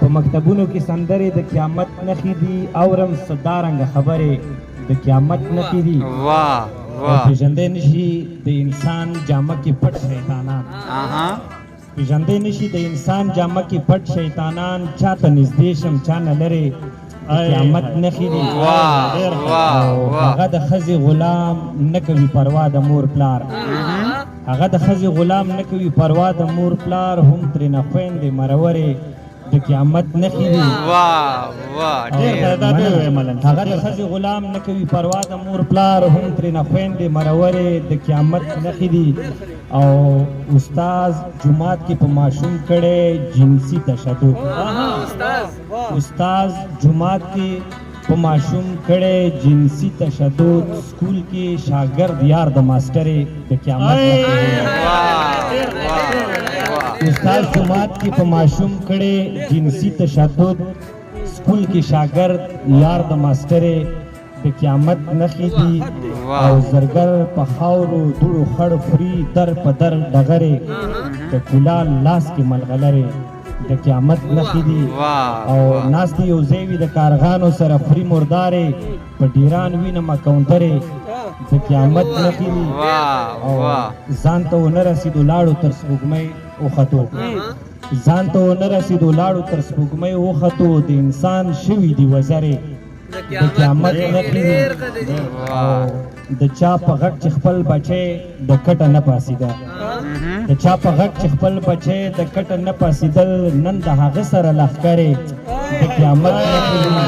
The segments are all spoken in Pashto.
په مکتبونو کې سندرې د قیامت نښې دي اورم صدارنګه خبرې د قیامت نښې دي واه او پیژندې نشي د انسان جامه کې پټ شیطانان پیژندې نشي د انسان جامه کې پټ شیطانان چاته نږدې شم چا نه لرې قیامت نښې دي هغه د ښځې غلام نه کوي پروا د مور پلار هغه د ښځې غلام نه کوي پروا د مور پلار هم ترېنه خویندې مرورې د قیامت نښې دي هغه د ښځې غلام نه کوي پروا د مور پلار هم ترېنه خویندې مرورې د قیامت نښې دي او استاد جماعت کې په ماشوم کړی جنسي تشدد استاد جماعت کې په ماشوم کړی جنسي تشدد سکول کې شاګرد یار د ماسټرې د قیامت نښې دي استاد جماعت کې په ماشوم کړی جنسي تشدد سکول کې شاګرد یار د ماسټرې د قیامت نښې دي او زرګر په خاورو دوړو خړ خوري در په در ډغرې د کولال لاس کې ملغلرې د قیامت نښې دي او ناستې یو ځای وي د کارغانو سره خوري مردارې په ډیران وینم کاونټرې د قیامت نښې دي او ځان ته ونه رسېدو لاړو تر سپوږمۍ وختو ځان ته ونه رسېدو لاړو تر سپوږمۍ وختو د انسان شوي دي وزرې د قیامت نښې دي او د چا په غږ چې خپل بچی د کټه نه پاسېده د چا په غږ چې خپل بچی د کټه نه پاسېدل نن د هغه سره لښکرې د قیامت نښې دي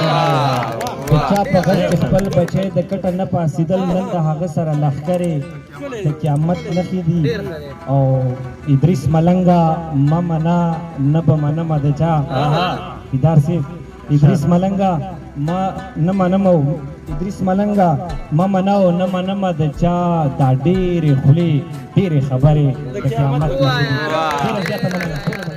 د چا په غږ چې خپل بچی د کټه نه پاسېدل نن د هغه سره لښکرې د قیامت نښې دي او ادریس ملنګه مه منه نه به منمه د چا ادار صاحب ادریس ملنګه ما نه منمه ادریس ملنګه ما منه او نه منمه د چا دا ډېرې خولې ډېرې خبرې د قیامت نښې دي ډېره زیاته مننه